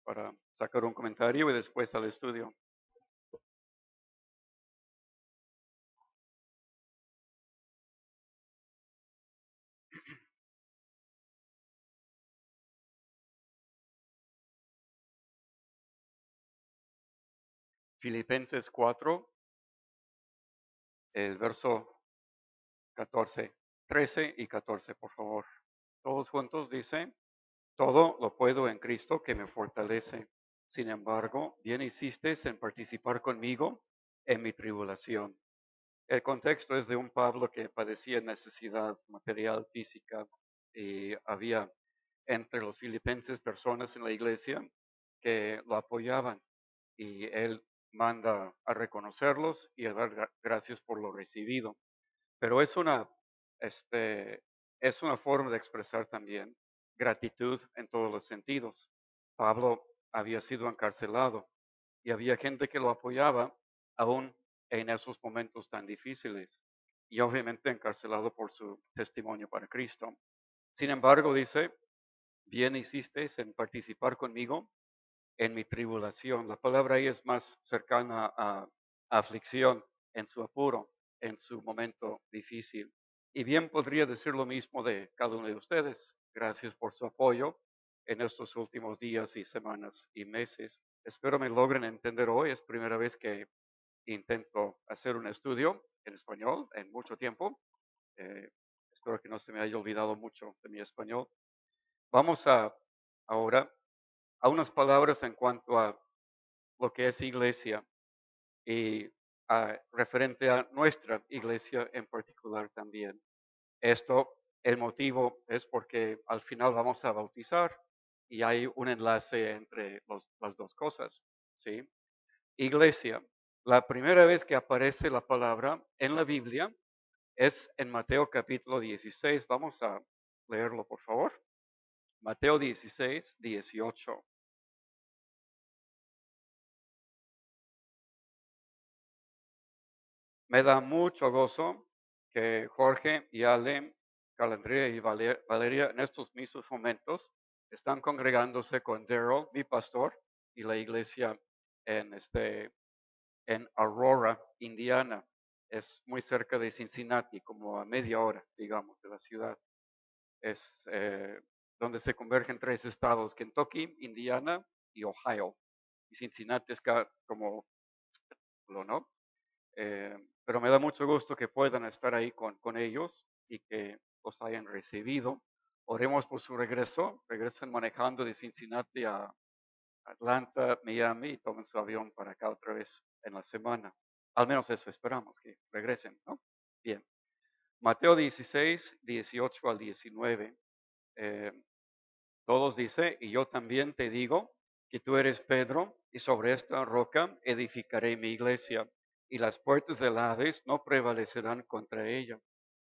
para sacar un comentario y después al estudio. Filipenses 4, el verso 14, 13 y 14, por favor. Todos juntos dice, todo lo puedo en Cristo que me fortalece. Sin embargo, bien hiciste en participar conmigo en mi tribulación. El contexto es de un Pablo que padecía necesidad material, física, y había entre los filipenses personas en la iglesia que lo apoyaban y él manda a reconocerlos y a dar gracias por lo recibido. Pero este, es una forma de expresar también gratitud en todos los sentidos. Pablo había sido encarcelado y había gente que lo apoyaba aún en esos momentos tan difíciles y obviamente encarcelado por su testimonio para Cristo. Sin embargo, dice, bien hiciste en participar conmigo en mi tribulación. La palabra ahí es más cercana a aflicción, en su apuro, en su momento difícil. Y bien podría decir lo mismo de cada uno de ustedes. Gracias por su apoyo en estos últimos días y semanas y meses. Espero me logren entender hoy. Es primera vez que intento hacer un estudio en español en mucho tiempo. Eh, Espero que no se me haya olvidado mucho de mi español. Vamos ahora a unas palabras en cuanto a lo que es iglesia y referente a nuestra iglesia en particular también. Esto, el motivo es porque al final vamos a bautizar y hay un enlace entre las dos cosas, ¿sí? Iglesia. La primera vez que aparece la palabra en la Biblia es en Mateo capítulo 16. Vamos a leerlo, por favor. Mateo 16, 18. Me da mucho gozo que Jorge y Ale, Calandria y Valeria en estos mismos momentos están congregándose con Daryl, mi pastor, y la iglesia en, en Aurora, Indiana. Es muy cerca de Cincinnati, como a media hora, digamos, de la ciudad. Es donde se convergen tres estados, Kentucky, Indiana y Ohio. Y Cincinnati es como, ¿no? Eh, pero me da mucho gusto que puedan estar ahí con ellos y que los hayan recibido. Oremos por su regreso. Regresen manejando de Cincinnati a Atlanta, Miami y tomen su avión para acá otra vez en la semana. Al menos eso esperamos, que regresen, ¿no? Bien. Mateo 16, 18 al 19. eh, Todos dice, y yo también te digo que tú eres Pedro, y sobre esta roca edificaré mi iglesia, y las puertas del Hades no prevalecerán contra ella.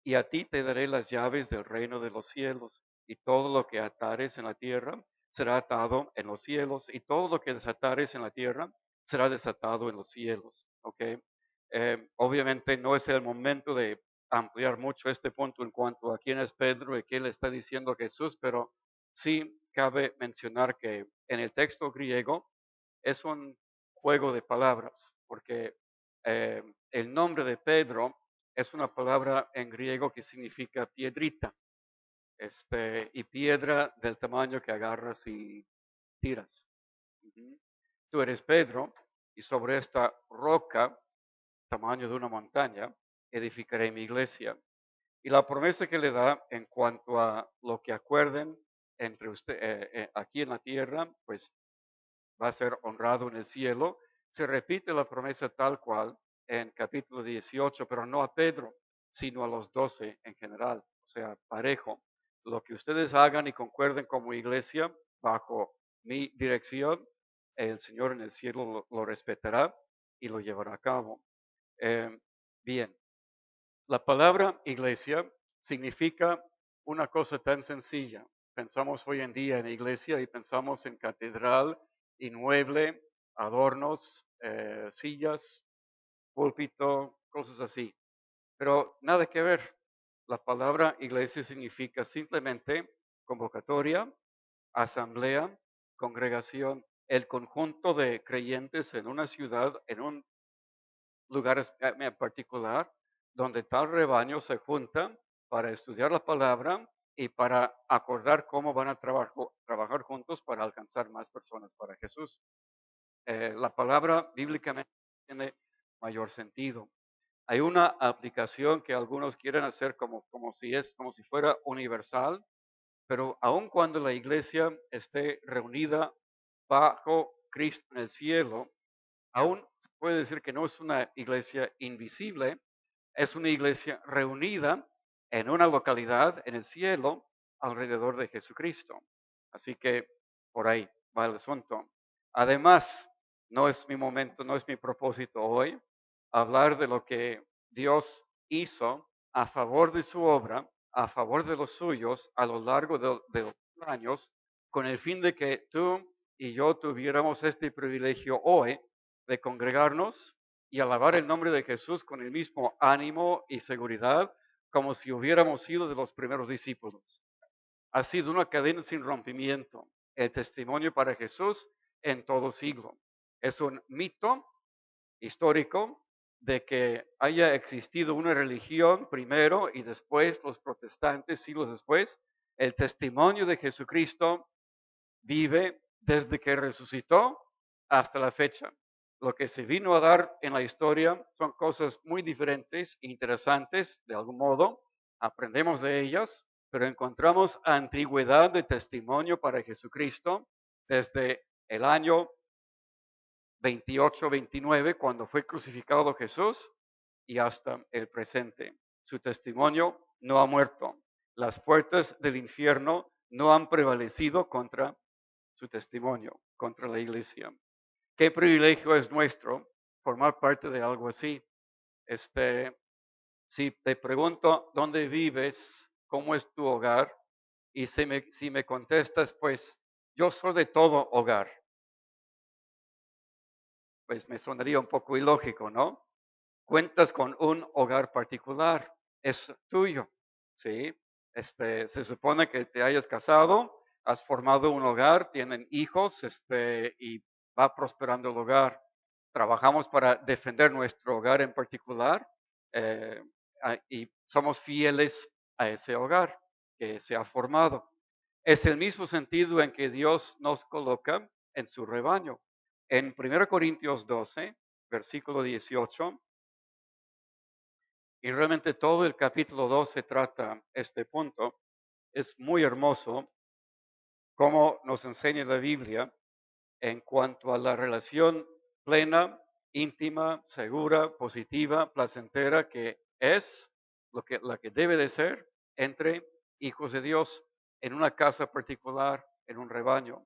Y a ti te daré las llaves del reino de los cielos, y todo lo que atares en la tierra será atado en los cielos, y todo lo que desatares en la tierra será desatado en los cielos. ¿Ok? Obviamente no es el momento de ampliar mucho este punto en cuanto a quién es Pedro y qué le está diciendo Jesús, pero sí cabe mencionar que en el texto griego es un juego de palabras, porque el nombre de Pedro es una palabra en griego que significa piedrita, y piedra del tamaño que agarras y tiras. Ujú. Tú eres Pedro, y sobre esta roca, tamaño de una montaña, edificaré mi iglesia. Y la promesa que le da en cuanto a lo que acuerden entre usted aquí en la tierra, pues va a ser honrado en el cielo. Se repite la promesa tal cual en capítulo 18, pero no a Pedro, sino a los 12 en general, o sea, parejo. Lo que ustedes hagan y concuerden como iglesia bajo mi dirección, el Señor en el cielo lo respetará y lo llevará a cabo. Eh, bien, la palabra iglesia significa una cosa tan sencilla. Pensamos hoy en día en iglesia y pensamos en catedral, inmueble, adornos, sillas, púlpito, cosas así. Pero nada que ver. La palabra iglesia significa simplemente convocatoria, asamblea, congregación el conjunto de creyentes en una ciudad, en un lugar en particular, donde tal rebaño se junta para estudiar la palabra y para acordar cómo van a trabajar juntos para alcanzar más personas para Jesús. La palabra bíblicamente tiene mayor sentido. Hay una aplicación que algunos quieren hacer como si fuera universal, pero aun cuando la iglesia esté reunida bajo Cristo en el cielo, aún se puede decir que no es una iglesia invisible, es una iglesia reunida en una localidad en el cielo alrededor de Jesucristo. Así que por ahí va el asunto. Además, no es mi momento, no es mi propósito hoy hablar de lo que Dios hizo a favor de su obra, a favor de los suyos a lo largo de los años, con el fin de que tú y yo tuviéramos este privilegio hoy de congregarnos y alabar el nombre de Jesús con el mismo ánimo y seguridad como si hubiéramos sido de los primeros discípulos. Ha sido una cadena sin rompimiento, el testimonio para Jesús en todo siglo. Es un mito histórico de que haya existido una religión primero y después los protestantes siglos después. El testimonio de Jesucristo vive desde que resucitó hasta la fecha. Lo que se vino a dar en la historia son cosas muy diferentes, interesantes, de algún modo, aprendemos de ellas, pero encontramos antigüedad de testimonio para Jesucristo desde el año 28, 29, cuando fue crucificado Jesús, y hasta el presente. Su testimonio no ha muerto. Las puertas del infierno no han prevalecido contra su testimonio, contra la iglesia. Qué privilegio es nuestro formar parte de algo así. Si te pregunto dónde vives, cómo es tu hogar, y si me contestas, pues yo soy de todo hogar, pues me sonaría un poco ilógico, ¿no? Cuentas con un hogar particular, es tuyo, ¿sí? Se supone que te hayas casado, has formado un hogar, tienen hijos, y va prosperando el hogar. Trabajamos para defender nuestro hogar en particular, eh, y somos fieles a ese hogar que se ha formado. Es el mismo sentido en que Dios nos coloca en su rebaño. En 1 Corintios 12, versículo 18, y realmente todo el capítulo 12 trata este punto, es muy hermoso cómo nos enseña la Biblia en cuanto a la relación plena, íntima, segura, positiva, placentera, que es la que debe de ser entre hijos de Dios en una casa particular, en un rebaño.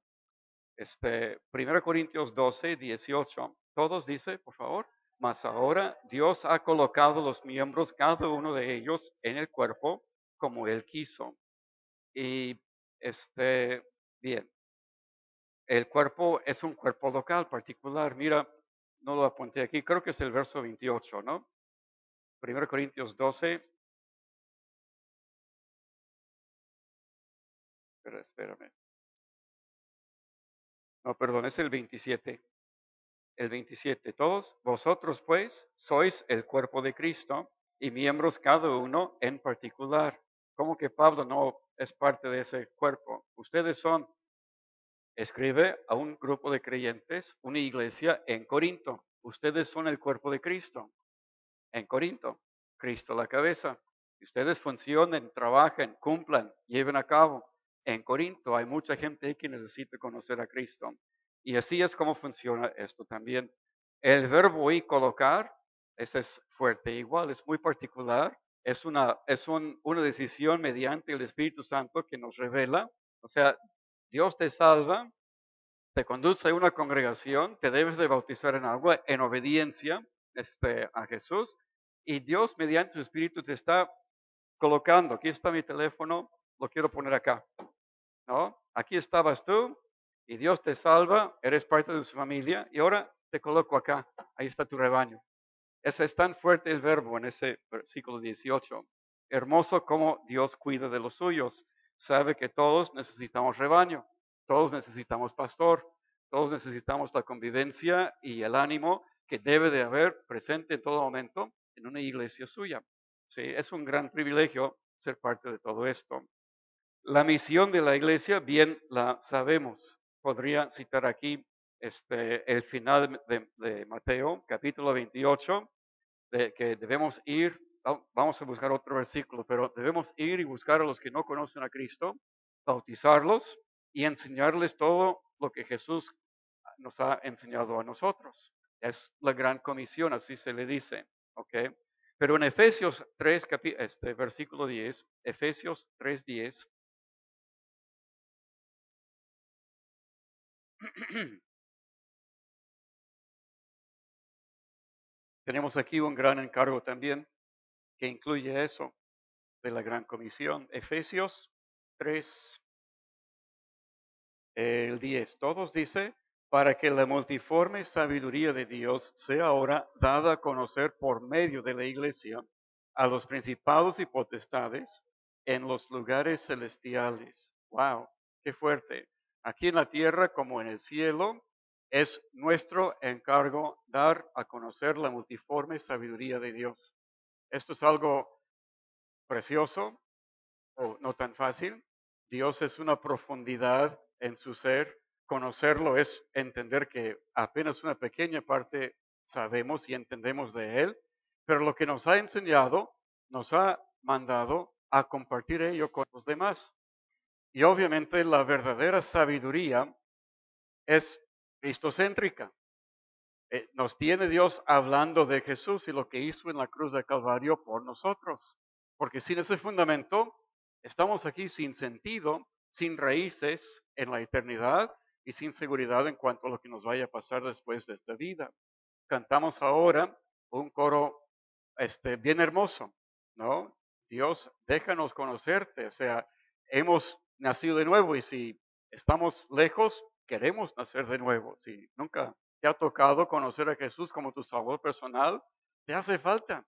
1 Corintios 12, 18. Todos dice, por favor. Mas ahora Dios ha colocado los miembros, cada uno de ellos, en el cuerpo como Él quiso. Y bien, el cuerpo es un cuerpo local particular. Mira, no lo apunté aquí, creo que es el verso 28, ¿no? 1 Corintios 12. Espérame. No, perdón, es el 27. El 27. Todos vosotros pues sois el cuerpo de Cristo y miembros cada uno en particular. ¿Cómo que Pablo no es parte de ese cuerpo? Ustedes son. Escribe a un grupo de creyentes, una iglesia en Corinto. Ustedes son el cuerpo de Cristo en Corinto. Cristo la cabeza. Ustedes funcionen, trabajen, cumplan, lleven a cabo. En Corinto hay mucha gente que necesita conocer a Cristo. Y así es como funciona esto también. El verbo y colocar, ese es fuerte igual, es muy particular. Una decisión mediante el Espíritu Santo que nos revela. O sea, Dios te salva, te conduce a una congregación, te debes de bautizar en agua en obediencia a Jesús, y Dios mediante su Espíritu te está colocando. Aquí está mi teléfono, lo quiero poner acá, ¿no? Aquí estabas tú y Dios te salva, eres parte de su familia y ahora te coloco acá. Ahí está tu rebaño. Es tan fuerte el verbo en ese versículo 18. Hermoso como Dios cuida de los suyos. Sabe que todos necesitamos rebaño, todos necesitamos pastor, Todos necesitamos la convivencia y el ánimo que debe de haber presente en todo momento en una iglesia suya. Sí, es un gran privilegio ser parte de todo esto. La misión de la iglesia, bien la sabemos. Podría citar aquí el final de Mateo, capítulo 28, de que debemos ir, vamos a buscar otro versículo, pero debemos ir y buscar a los que no conocen a Cristo, bautizarlos y enseñarles todo lo que Jesús nos ha enseñado a nosotros. Es la gran comisión, así se le dice, ¿ok? Pero en Efesios 3, versículo 10, Efesios 3:10, tenemos aquí un gran encargo también que incluye eso de la gran comisión. Efesios 3, el 10, todos dice, para que la multiforme sabiduría de Dios sea ahora dada a conocer por medio de la iglesia a los principados y potestades en los lugares celestiales. Wow, qué fuerte. Aquí en la tierra como en el cielo, es nuestro encargo dar a conocer la multiforme sabiduría de Dios. Esto es algo precioso, o no tan fácil. Dios es una profundidad en su ser. Conocerlo es entender que apenas una pequeña parte sabemos y entendemos de Él, pero lo que nos ha enseñado nos ha mandado a compartir ello con los demás. Y obviamente la verdadera sabiduría es cristocéntrica. Nos tiene Dios hablando de Jesús y lo que hizo en la cruz de Calvario por nosotros. Porque sin ese fundamento, estamos aquí sin sentido, sin raíces en la eternidad y sin seguridad en cuanto a lo que nos vaya a pasar después de esta vida. Cantamos ahora un coro bien hermoso, ¿no? Dios, déjanos conocerte, o sea, hemos nacido de nuevo y si estamos lejos, queremos nacer de nuevo. Si nunca te ha tocado conocer a Jesús como tu Salvador personal, te hace falta.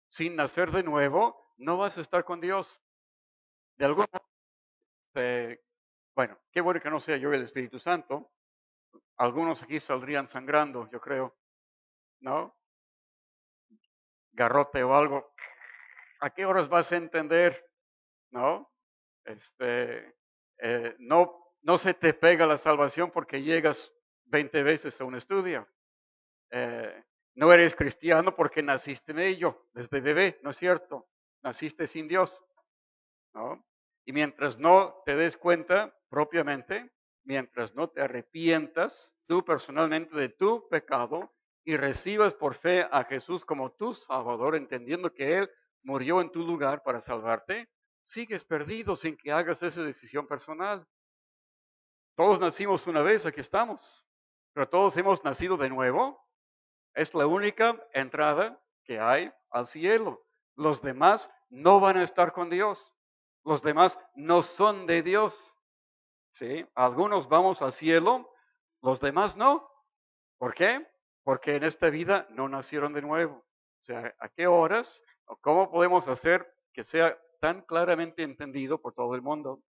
Sin nacer de nuevo, no vas a estar con Dios. De algún modo, bueno, qué bueno que no sea yo el Espíritu Santo. Algunos aquí saldrían sangrando, yo creo, ¿no? Garrote o algo. ¿A qué horas vas a entender? ¿No? No se te pega la salvación porque llegas 20 veces a un estudio. Eh, no eres cristiano porque naciste en ello desde bebé, ¿no es cierto? Naciste sin Dios, ¿no? Y mientras no te des cuenta propiamente, mientras no te arrepientas tú personalmente de tu pecado y recibas por fe a Jesús como tu Salvador, entendiendo que Él murió en tu lugar para salvarte, sigues perdido sin que hagas esa decisión personal. Todos nacimos una vez, aquí estamos, pero todos hemos nacido de nuevo. Es la única entrada que hay al cielo. Los demás no van a estar con Dios. Los demás no son de Dios. ¿Sí? Algunos vamos al cielo, los demás no. ¿Por qué? Porque en esta vida no nacieron de nuevo. O sea, ¿a qué horas o cómo podemos hacer que sea tan claramente entendido por todo el mundo?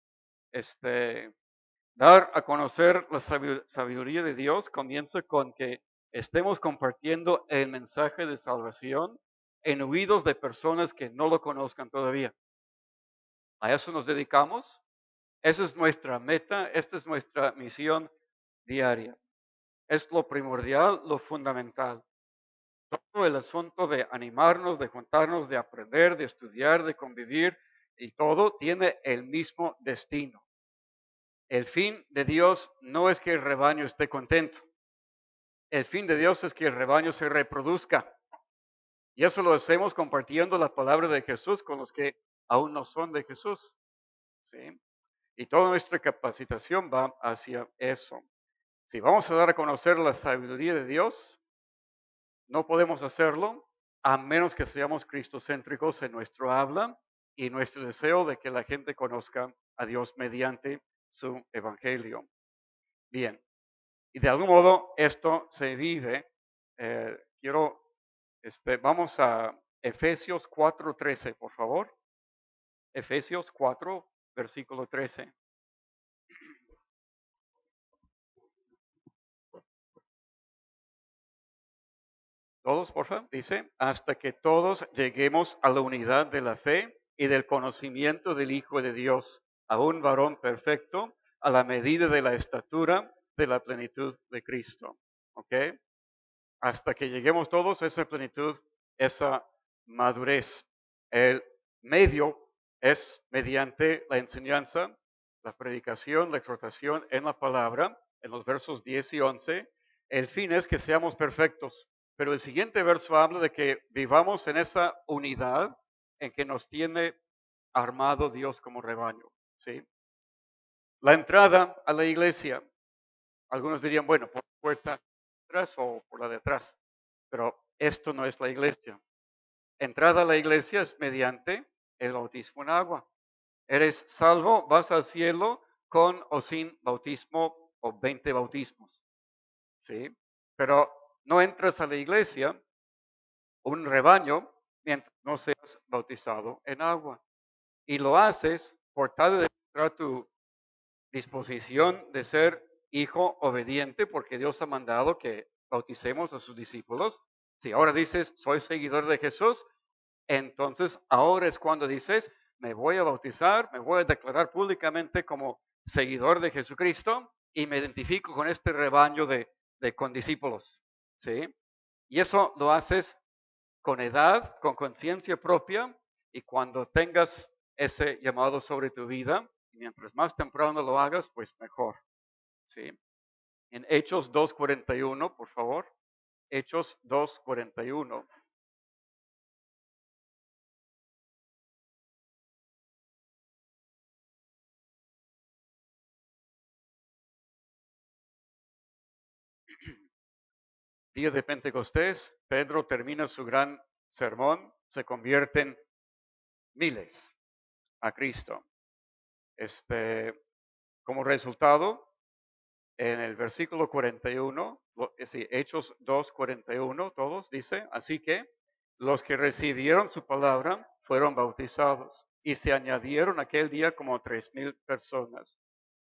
Dar a conocer la sabiduría de Dios comienza con que estemos compartiendo el mensaje de salvación en oídos de personas que no lo conozcan todavía. A eso nos dedicamos. Esa es nuestra meta, esta es nuestra misión diaria. Es lo primordial, lo fundamental. Todo el asunto de animarnos, de juntarnos, de aprender, de estudiar, de convivir y todo tiene el mismo destino. El fin de Dios no es que el rebaño esté contento. El fin de Dios es que el rebaño se reproduzca. Y eso lo hacemos compartiendo la palabra de Jesús con los que aún no son de Jesús. ¿Sí? Y toda nuestra capacitación va hacia eso. Si vamos a dar a conocer la sabiduría de Dios, no podemos hacerlo a menos que seamos cristocéntricos en nuestro habla y nuestro deseo de que la gente conozca a Dios mediante su evangelio. Bien, y de algún modo esto se vive. Quiero, vamos a Efesios 4:13, por favor. Efesios 4, versículo 13. todos, por favor, dice, hasta que todos lleguemos a la unidad de la fe y del conocimiento del Hijo de Dios, a un varón perfecto, a la medida de la estatura de la plenitud de Cristo. ¿Ok? Hasta que lleguemos todos a esa plenitud, esa madurez. El medio es mediante la enseñanza, la predicación, la exhortación en la palabra, en los versos 10 y 11. El fin es que seamos perfectos. Pero el siguiente verso habla de que vivamos en esa unidad en que nos tiene armado Dios como rebaño. ¿Sí? La entrada a la iglesia, algunos dirían, bueno, por la puerta de atrás o por la de atrás, pero esto no es la iglesia. Entrada a la iglesia es mediante el bautismo en agua. Eres salvo, vas al cielo con o sin bautismo o 20 bautismos, ¿sí? Pero no entras a la iglesia, un rebaño, mientras no seas bautizado en agua. Y lo haces por tal de demostrar tu disposición de ser hijo obediente, porque Dios ha mandado que bauticemos a sus discípulos. Si ahora dices, soy seguidor de Jesús, entonces ahora es cuando dices, me voy a bautizar, me voy a declarar públicamente como seguidor de Jesucristo y me identifico con este rebaño de condiscípulos. ¿Sí? Y eso lo haces con edad, con conciencia propia, y cuando tengas ese llamado sobre tu vida, mientras más temprano lo hagas, pues mejor. ¿Sí? En Hechos 2:41, por favor. Hechos 2:41. Día de Pentecostés, Pedro termina su gran sermón, se convierten miles a Cristo. Como resultado, en el versículo 41, sí, Hechos 2:41, todos dice, así que los que recibieron su palabra fueron bautizados y se añadieron aquel día como 3,000 personas.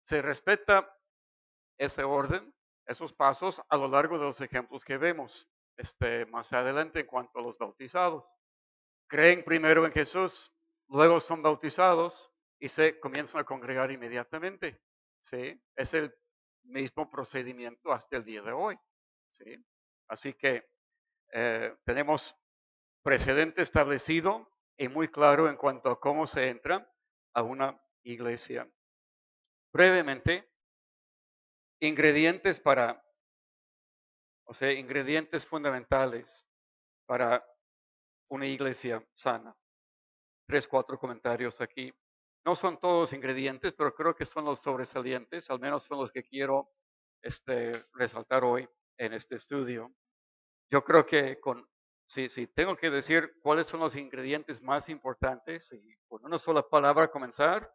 Se respeta ese orden, esos pasos a lo largo de los ejemplos que vemos más adelante en cuanto a los bautizados. Creen primero en Jesús, luego son bautizados y se comienzan a congregar inmediatamente. ¿Sí? Es el mismo procedimiento hasta el día de hoy. ¿Sí? Así que tenemos precedente establecido y muy claro en cuanto a cómo se entra a una iglesia. Brevemente, ingredientes ingredientes fundamentales para una iglesia sana. 3, 4 comentarios aquí. No son todos ingredientes, pero creo que son los sobresalientes, al menos son los que quiero resaltar hoy en este estudio. Yo creo que si tengo que decir cuáles son los ingredientes más importantes, y con una sola palabra comenzar,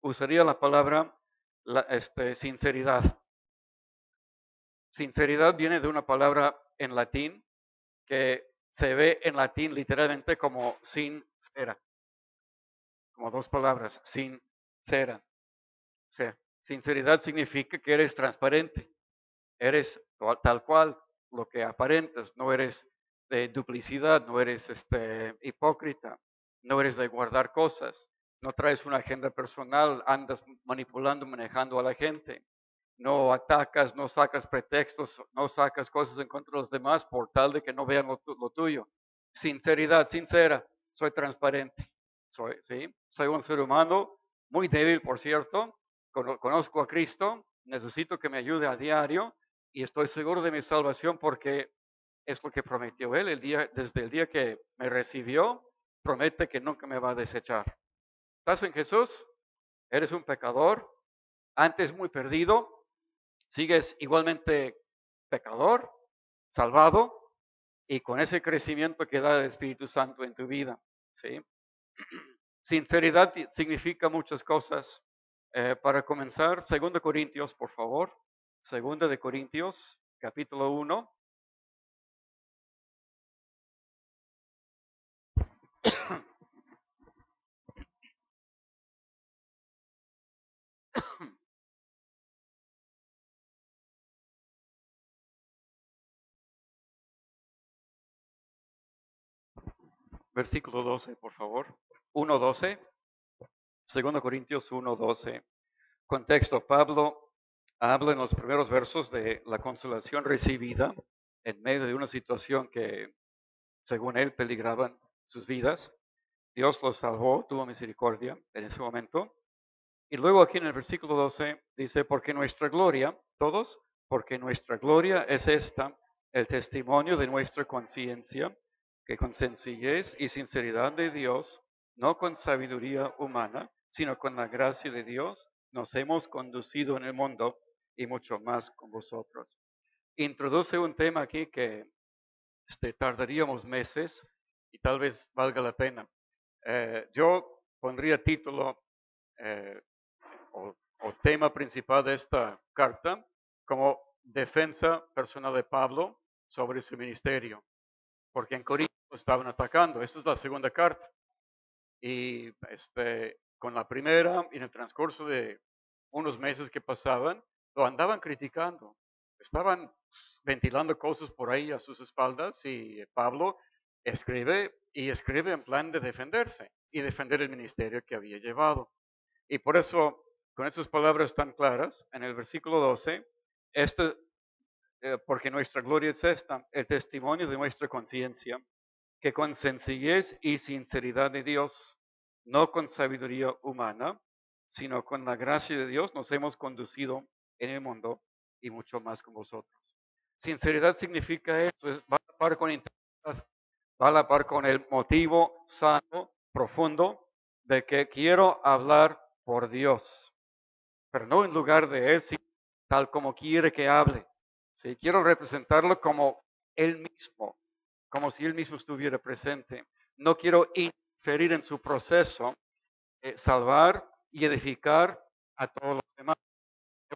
usaría la palabra sinceridad. Sinceridad viene de una palabra en latín que se ve en latín literalmente como sincera, como dos palabras, sincera. O sea, sinceridad significa que eres transparente, eres tal cual lo que aparentas, no eres de duplicidad, no eres hipócrita, no eres de guardar cosas, no traes una agenda personal, andas manipulando, manejando a la gente, no atacas, no sacas pretextos, no sacas cosas en contra de los demás por tal de que no vean lo tuyo. Sinceridad, sincera, soy transparente, soy un ser humano muy débil, por cierto, conozco a Cristo, necesito que me ayude a diario y estoy seguro de mi salvación porque es lo que prometió Él desde el día que me recibió, promete que nunca me va a desechar. ¿Estás en Jesús? Eres un pecador, antes muy perdido, sigues igualmente pecador, salvado y con ese crecimiento que da el Espíritu Santo en tu vida. ¿Sí? Sinceridad significa muchas cosas. Para comenzar, 2 Corintios, por favor. 2 de Corintios, capítulo 1. versículo 12, por favor. 1:12, 2 Corintios 1:12. Contexto, Pablo habla en los primeros versos de la consolación recibida en medio de una situación que, según él, peligraban sus vidas. Dios los salvó, tuvo misericordia en ese momento. Y luego aquí en el versículo 12 dice, porque nuestra gloria, todos, porque nuestra gloria es esta, el testimonio de nuestra conciencia, que con sencillez y sinceridad de Dios, no con sabiduría humana, sino con la gracia de Dios, nos hemos conducido en el mundo y mucho más con vosotros. Introduce un tema aquí que tardaríamos meses y tal vez valga la pena. Yo pondría título eh, o tema principal de esta carta como defensa personal de Pablo sobre su ministerio, porque en Corinto estaban atacando. Esta es la segunda carta. Y con la primera, en el transcurso de unos meses que pasaban, lo andaban criticando. Estaban ventilando cosas por ahí a sus espaldas y Pablo escribe y escribe en plan de defenderse y defender el ministerio que había llevado. Y por eso, con esas palabras tan claras, en el versículo 12, esto, porque nuestra gloria es esta, el testimonio de nuestra conciencia, que con sencillez y sinceridad de Dios, no con sabiduría humana, sino con la gracia de Dios, nos hemos conducido en el mundo y mucho más con vosotros. Sinceridad significa eso, va a la par con integridad, va a la par con el motivo sano, profundo, de que quiero hablar por Dios, pero no en lugar de Él, sino tal como quiere que hable. ¿Sí? Quiero representarlo como Él mismo, como si Él mismo estuviera presente. No quiero interferir en su proceso, salvar y edificar a todos los demás.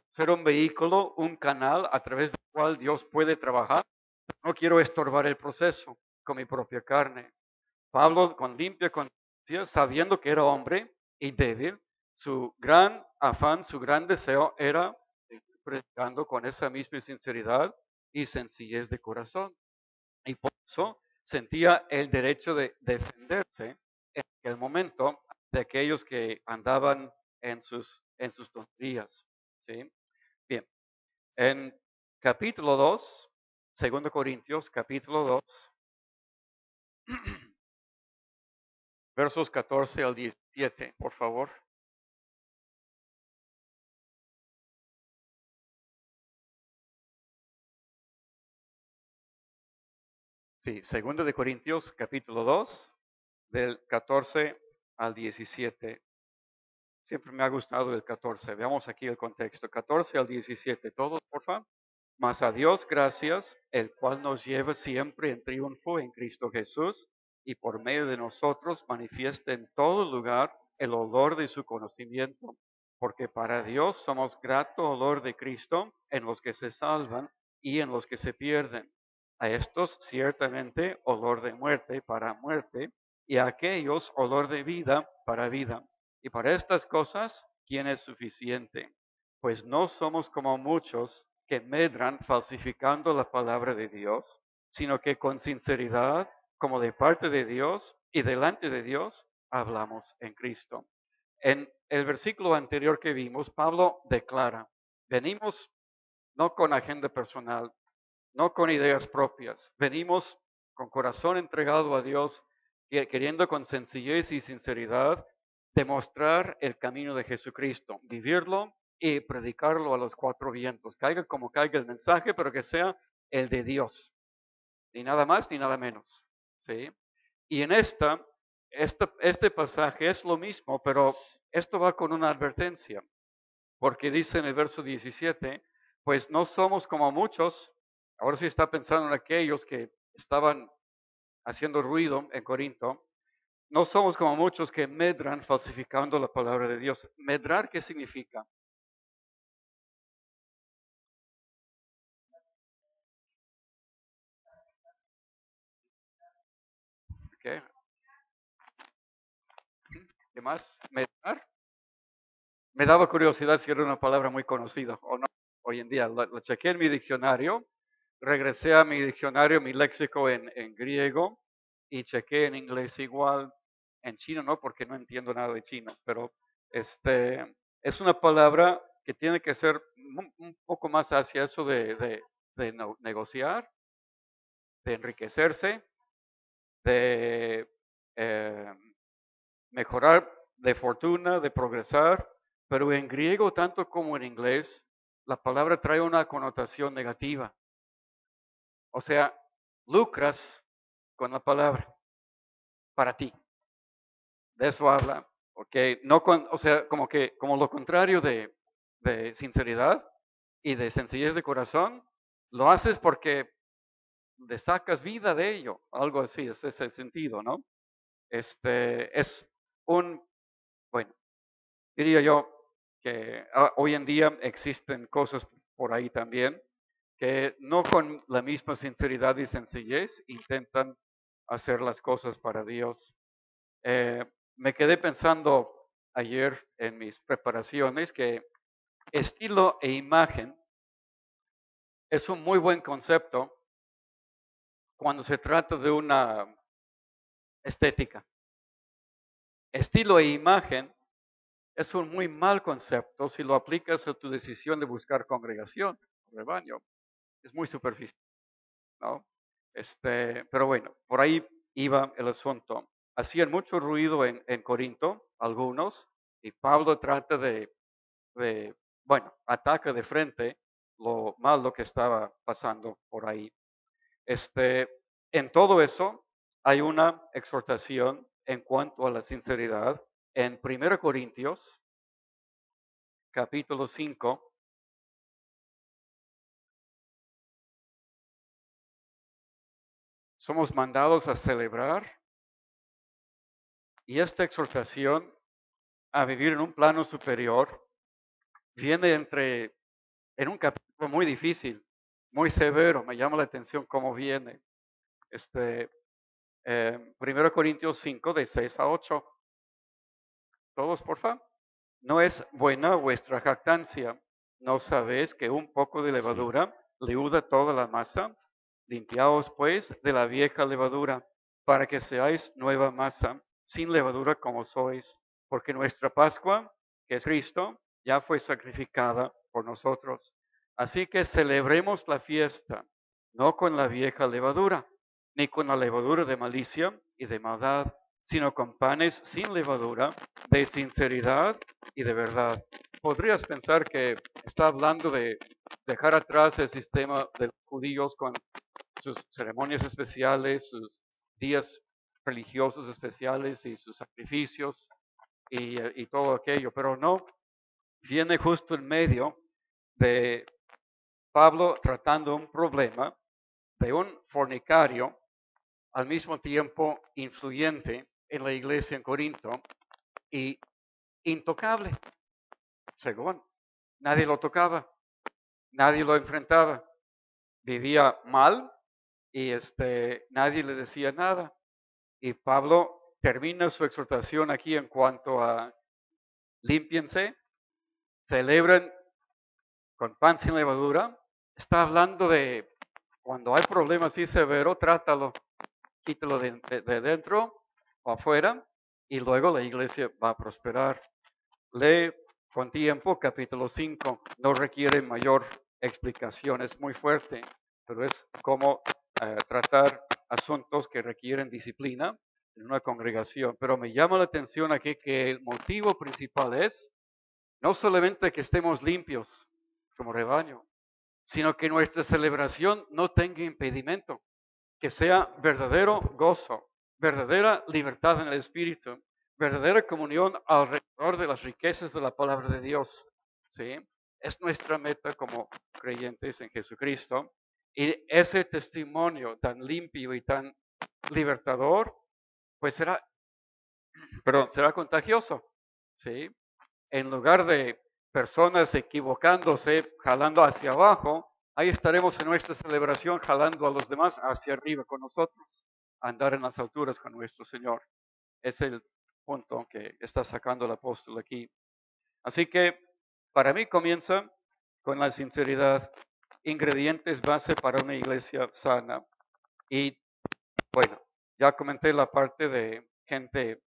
Ser un vehículo, un canal a través del cual Dios puede trabajar. No quiero estorbar el proceso con mi propia carne. Pablo, con limpia conciencia, sabiendo que era hombre y débil, su gran afán, su gran deseo era seguir predicando con esa misma sinceridad y sencillez de corazón. Y por eso sentía el derecho de defenderse en aquel momento de aquellos que andaban en sus tonterías. ¿Sí? Bien, en capítulo 2, 2 Corintios, capítulo 2, versos 14 al 17, por favor. Sí, 2 de Corintios, capítulo 2, del 14 al 17. Siempre me ha gustado el 14. Veamos aquí el contexto. 14 al 17. Todos, por favor. Mas a Dios gracias, el cual nos lleva siempre en triunfo en Cristo Jesús y por medio de nosotros manifiesta en todo lugar el olor de su conocimiento. Porque para Dios somos grato olor de Cristo en los que se salvan y en los que se pierden. A estos ciertamente olor de muerte para muerte y a aquellos olor de vida para vida. Y para estas cosas, ¿quién es suficiente? Pues no somos como muchos que medran falsificando la palabra de Dios, sino que con sinceridad, como de parte de Dios y delante de Dios, hablamos en Cristo. En el versículo anterior que vimos, Pablo declara, venimos no con agenda personal, no con ideas propias, venimos con corazón entregado a Dios, queriendo con sencillez y sinceridad demostrar el camino de Jesucristo, vivirlo y predicarlo a los cuatro vientos. Caiga como caiga el mensaje, pero que sea el de Dios. Ni nada más ni nada menos. ¿Sí? Y en este pasaje es lo mismo, pero esto va con una advertencia, porque dice en el verso 17, pues no somos como muchos, ahora sí está pensando en aquellos que estaban haciendo ruido en Corinto, no somos como muchos que medran falsificando la palabra de Dios. ¿Medrar qué significa? ¿Qué? ¿Qué más? ¿Medrar? Me daba curiosidad si era una palabra muy conocida o no. Hoy en día lo chequé en mi diccionario, regresé a mi diccionario, mi léxico en griego, y chequé en inglés igual, en chino no, porque no entiendo nada de chino, pero es una palabra que tiene que ser un poco más hacia eso de negociar, de enriquecerse, de eh, mejorar de fortuna, de progresar, pero en griego, tanto como en inglés, la palabra trae una connotación negativa. O sea, lucras con la palabra para ti. De eso habla, ¿ok? No o sea, como lo contrario de sinceridad y de sencillez de corazón, lo haces porque le sacas vida de ello, algo así, ese es el sentido, ¿no? Es un, bueno, diría yo que hoy en día existen cosas por ahí también que no con la misma sinceridad y sencillez intentan hacer las cosas para Dios. Eh, Me quedé pensando ayer en mis preparaciones que estilo e imagen es un muy buen concepto cuando se trata de una estética. Estilo e imagen es un muy mal concepto si lo aplicas a tu decisión de buscar congregación, rebaño. Es muy superficial, ¿no? Pero bueno, por ahí iba el asunto. Hacían mucho ruido en Corinto, algunos, y Pablo trata bueno, ataca de frente lo malo que estaba pasando por ahí. En todo eso hay una exhortación en cuanto a la sinceridad en 1 Corintios, capítulo 5. Somos mandados a celebrar y esta exhortación a vivir en un plano superior viene en un capítulo muy difícil, muy severo. Me llama la atención cómo viene. 1 Corintios 5, de 6 a 8. Todos, por favor. No es buena vuestra jactancia. ¿No sabéis que un poco de Sí. levadura leuda toda la masa? Limpiaos pues de la vieja levadura, para que seáis nueva masa, sin levadura como sois, porque nuestra Pascua, que es Cristo, ya fue sacrificada por nosotros. Así que celebremos la fiesta, no con la vieja levadura, ni con la levadura de malicia y de maldad, sino con panes sin levadura, de sinceridad y de verdad. Podrías pensar que está hablando de dejar atrás el sistema de los judíos con sus ceremonias especiales, sus días religiosos especiales y sus sacrificios y todo aquello, pero no, viene justo en medio de Pablo tratando un problema de un fornicario al mismo tiempo influyente en la iglesia en Corinto y intocable, según. Nadie lo tocaba, nadie lo enfrentaba, vivía mal y nadie le decía nada. Y Pablo termina su exhortación aquí en cuanto a límpiense, celebren con pan sin levadura. Está hablando de cuando hay problemas así severo, trátalo, quítalo de dentro o afuera y luego la iglesia va a prosperar. Lee con tiempo capítulo 5, no requiere mayor explicación, es muy fuerte, pero es como tratar asuntos que requieren disciplina en una congregación. Pero me llama la atención aquí que el motivo principal es no solamente que estemos limpios como rebaño, sino que nuestra celebración no tenga impedimento, que sea verdadero gozo, verdadera libertad en el espíritu, verdadera comunión alrededor de las riquezas de la palabra de Dios. ¿Sí? Es nuestra meta como creyentes en Jesucristo. Y ese testimonio tan limpio y tan libertador, pues será contagioso. ¿Sí? En lugar de personas equivocándose, jalando hacia abajo, ahí estaremos en nuestra celebración jalando a los demás hacia arriba con nosotros, a andar en las alturas con nuestro Señor. Es el punto que está sacando el apóstol aquí. Así que para mí comienza con la sinceridad, ingredientes base para una iglesia sana. Y bueno, Ya comenté la parte de gente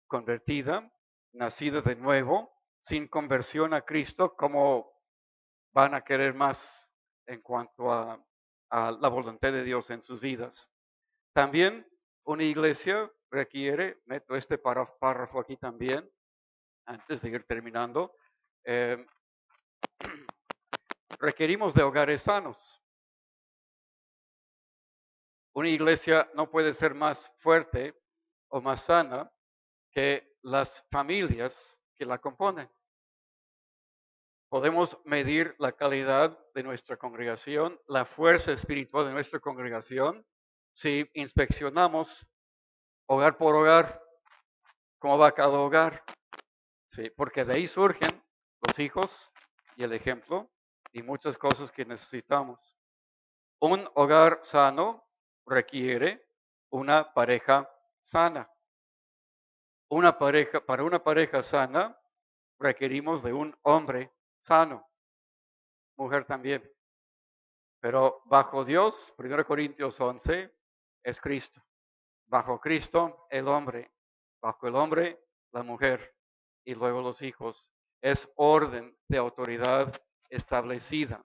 convertida, nacida de nuevo, sin conversión a Cristo, cómo van a querer más en cuanto a la voluntad de Dios en sus vidas. También una iglesia requiere, meto este párrafo aquí también, antes de ir terminando, eh, requerimos de hogares sanos. Una iglesia no puede ser más fuerte o más sana que las familias que la componen. Podemos medir la calidad de nuestra congregación, la fuerza espiritual de nuestra congregación, si inspeccionamos hogar por hogar, cómo va cada hogar. Sí, porque de ahí surgen los hijos y el ejemplo y muchas cosas que necesitamos. Un hogar sano requiere una pareja sana. Para una pareja sana requerimos de un hombre sano, mujer también. Pero bajo Dios, 1 Corintios 11, es Cristo. Bajo Cristo, el hombre. Bajo el hombre, la mujer. Y luego los hijos. Es orden de autoridad establecida.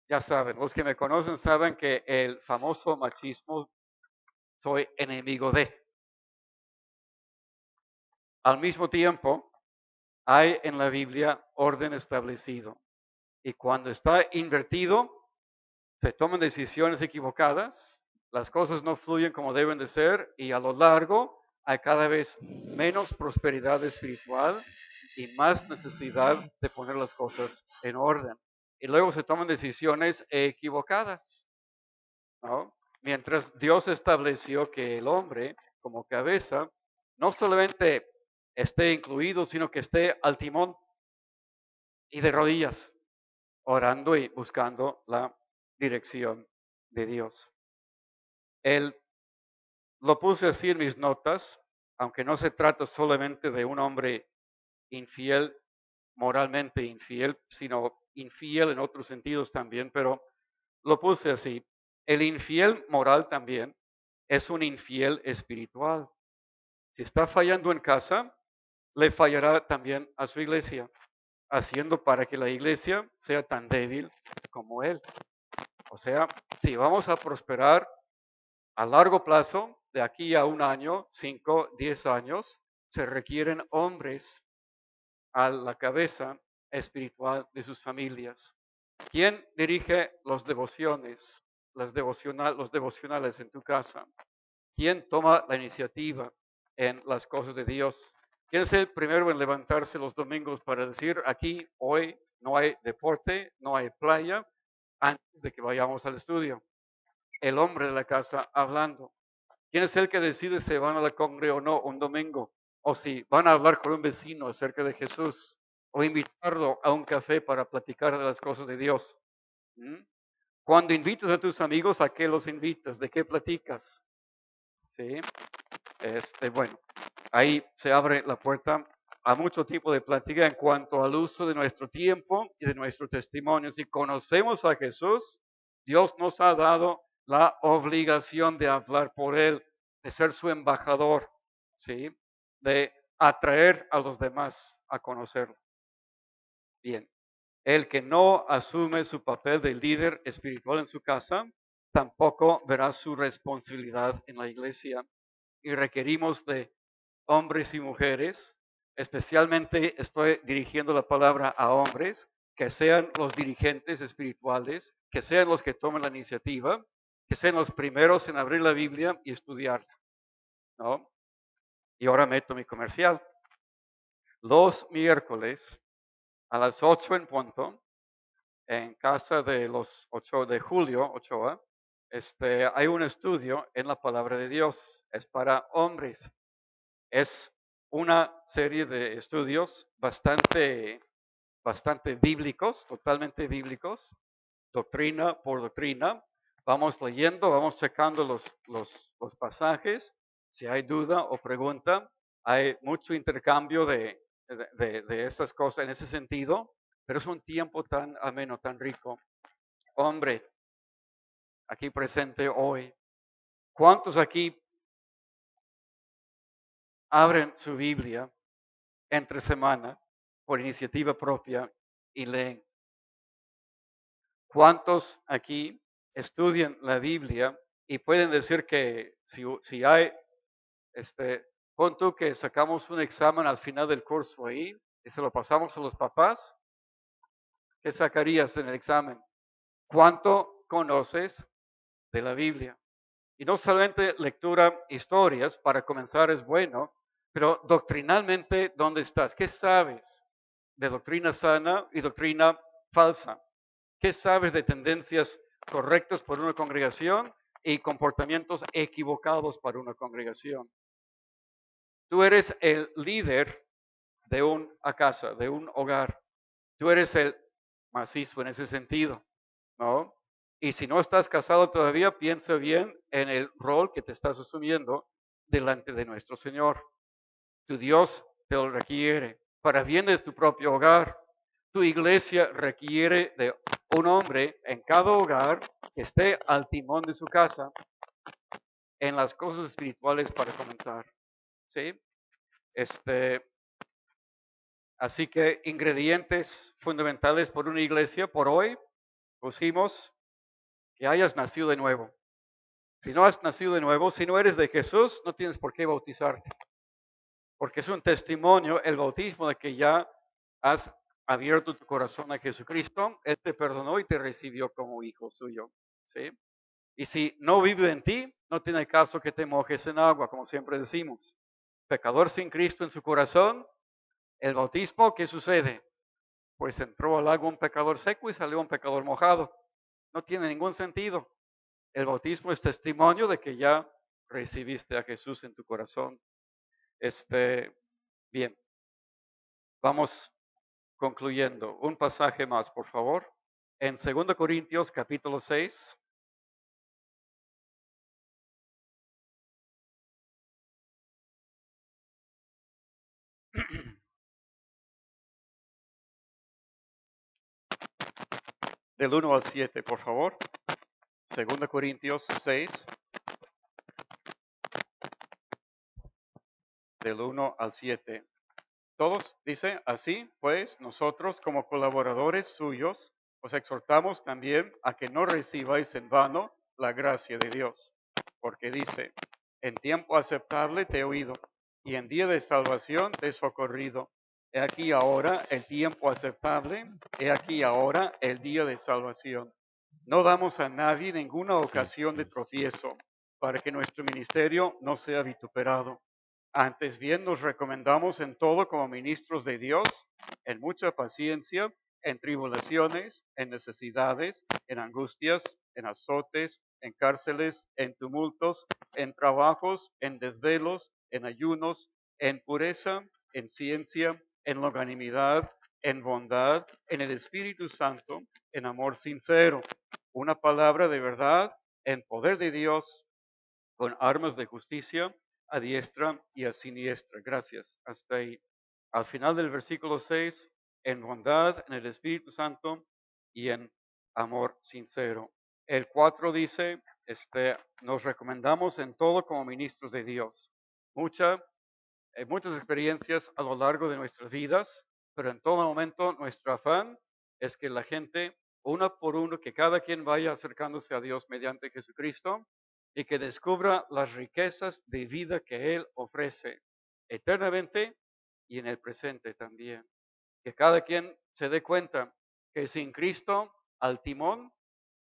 Ya saben, los que me conocen saben que el famoso machismo, soy enemigo de. Al mismo tiempo, hay en la Biblia orden establecido. Y cuando está invertido, se toman decisiones equivocadas, las cosas no fluyen como deben de ser y a lo largo hay cada vez menos prosperidad espiritual y más necesidad de poner las cosas en orden. Y luego se toman decisiones equivocadas, ¿no? Mientras Dios estableció que el hombre, como cabeza, no solamente esté incluido, sino que esté al timón y de rodillas, orando y buscando la dirección de Dios. Lo puse así en mis notas, aunque no se trata solamente de un hombre infiel, moralmente infiel, sino infiel en otros sentidos también, pero lo puse así. El infiel moral también es un infiel espiritual. Si está fallando en casa, le fallará también a su iglesia, haciendo para que la iglesia sea tan débil como él. O sea, si vamos a prosperar a largo plazo, de aquí a un año, 5, 10 años, se requieren hombres a la cabeza espiritual de sus familias. ¿Quién dirige los devociones, los devocionales en tu casa? ¿Quién toma la iniciativa en las cosas de Dios? ¿Quién es el primero en levantarse los domingos para decir, aquí hoy no hay deporte, no hay playa, antes de que vayamos al estudio? El hombre de la casa hablando. ¿Quién es el que decide si van a la congre o no un domingo? O si van a hablar con un vecino acerca de Jesús o invitarlo a un café para platicar de las cosas de Dios. ¿Mm? Cuando invitas a tus amigos, ¿a qué los invitas? ¿De qué platicas? ¿Sí? Bueno, ahí se abre la puerta a mucho tipo de plática en cuanto al uso de nuestro tiempo y de nuestro testimonio. Si conocemos a Jesús, Dios nos ha dado la obligación de hablar por Él, de ser su embajador, ¿sí? De atraer a los demás a conocerlo. Bien, el que no asume su papel de líder espiritual en su casa, tampoco verá su responsabilidad en la iglesia. Y requerimos de hombres y mujeres, especialmente estoy dirigiendo la palabra a hombres, que sean los dirigentes espirituales, que sean los que tomen la iniciativa, que sean los primeros en abrir la Biblia y estudiarla, ¿no? Y ahora meto mi comercial. Los miércoles a las 8 en punto, en casa de los 8 de Julio Ochoa, hay un estudio en la palabra de Dios. Es para hombres. Es una serie de estudios bastante bíblicos, totalmente bíblicos, doctrina por doctrina. Vamos leyendo, vamos checando los pasajes. Si hay duda o pregunta, hay mucho intercambio de esas cosas en ese sentido, pero es un tiempo tan ameno, tan rico. Hombre, aquí presente hoy, ¿Cuántos aquí abren su Biblia entre semana por iniciativa propia y leen? ¿Cuántos aquí estudian la Biblia y pueden decir que si hay, pon tú que sacamos un examen al final del curso ahí y se lo pasamos a los papás, ¿qué sacarías en el examen? ¿Cuánto conoces de la Biblia? Y no solamente lectura, historias, para comenzar es bueno, pero doctrinalmente, ¿dónde estás? ¿Qué sabes de doctrina sana y doctrina falsa? ¿Qué sabes de tendencias correctas por una congregación y comportamientos equivocados para una congregación? Tú eres el líder de una casa, de un hogar. Tú eres el macizo en ese sentido, ¿no? Y si no estás casado todavía, piensa bien en el rol que te estás asumiendo delante de nuestro Señor. Tu Dios te lo requiere para bien de tu propio hogar. Tu iglesia requiere de un hombre en cada hogar que esté al timón de su casa en las cosas espirituales para comenzar. ¿Sí? Este, Así que ingredientes fundamentales por una iglesia por hoy pusimos que hayas nacido de nuevo. Si no has nacido de nuevo, si no eres de Jesús, no tienes por qué bautizarte. Porque es un testimonio, el bautismo, de que ya has abierto tu corazón a Jesucristo. Él te perdonó y te recibió como hijo suyo. ¿Sí? Y si no vive en ti, no tiene caso que te mojes en agua, como siempre decimos. Pecador sin Cristo en su corazón, el bautismo, ¿qué sucede? Pues entró al agua un pecador seco y salió un pecador mojado. No tiene ningún sentido. El bautismo es testimonio de que ya recibiste a Jesús en tu corazón. Bien, vamos concluyendo. Un pasaje más, por favor. En 2 Corintios capítulo 6. Del 1 al 7, por favor. 2 Corintios 6, del 1 al 7. Todos, dice, así pues, nosotros como colaboradores suyos, os exhortamos también a que no recibáis en vano la gracia de Dios, porque dice, en tiempo aceptable te he oído, y en día de salvación te he socorrido. He aquí ahora el tiempo aceptable, he aquí ahora el día de salvación. No damos a nadie ninguna ocasión de tropiezo, para que nuestro ministerio no sea vituperado. Antes bien, nos recomendamos en todo como ministros de Dios, en mucha paciencia, en tribulaciones, en necesidades, en angustias, en azotes, en cárceles, en tumultos, en trabajos, en desvelos, en ayunos, en pureza, en ciencia, en longanimidad, en bondad, en el Espíritu Santo, en amor sincero, una palabra de verdad, en poder de Dios, con armas de justicia a diestra y a siniestra. Gracias. Hasta ahí. Al final del versículo 6, en bondad, en el Espíritu Santo y en amor sincero. El 4 dice, nos recomendamos en todo como ministros de Dios. Muchas experiencias a lo largo de nuestras vidas, pero en todo momento nuestro afán es que la gente, uno por uno, que cada quien vaya acercándose a Dios mediante Jesucristo y que descubra las riquezas de vida que Él ofrece eternamente y en el presente también. Que cada quien se dé cuenta que sin Cristo al timón,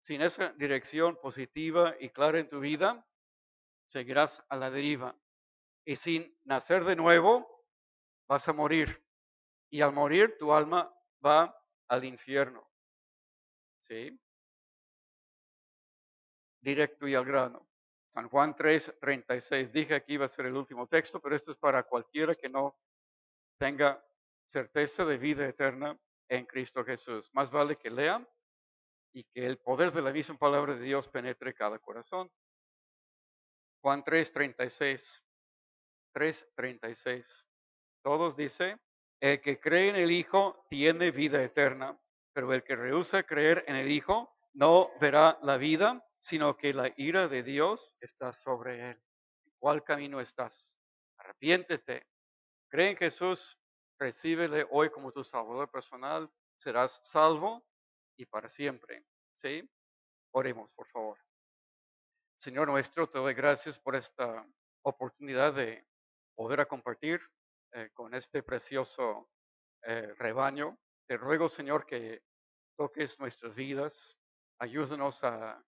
sin esa dirección positiva y clara en tu vida, seguirás a la deriva. Y sin nacer de nuevo, vas a morir. Y al morir, tu alma va al infierno. ¿Sí? Directo y al grano. San Juan 3:36. Dije que iba a ser el último texto, pero esto es para cualquiera que no tenga certeza de vida eterna en Cristo Jesús. Más vale que lean y que el poder de la misma palabra de Dios penetre cada corazón. Juan 3:36. 3:36. Todos dice, el que cree en el Hijo tiene vida eterna, pero el que rehúsa creer en el Hijo no verá la vida, sino que la ira de Dios está sobre él. ¿En cuál camino estás? Arrepiéntete. Cree en Jesús, recíbele hoy como tu Salvador personal, serás salvo y para siempre. ¿Sí? Oremos, por favor. Señor nuestro, te doy gracias por esta oportunidad de poder a compartir con este precioso rebaño. Te ruego, Señor, que toques nuestras vidas, ayúdanos a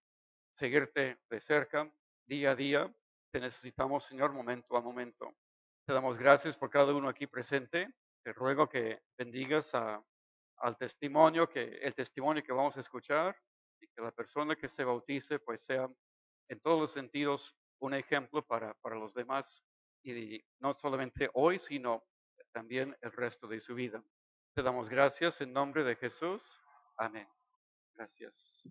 seguirte de cerca, día a día. Te necesitamos, Señor, momento a momento. Te damos gracias por cada uno aquí presente. Te ruego que bendigas al testimonio, que el testimonio que vamos a escuchar y que la persona que se bautice pues sea en todos los sentidos un ejemplo para los demás y no solamente hoy, sino también el resto de su vida. Te damos gracias en nombre de Jesús. Amén. Gracias.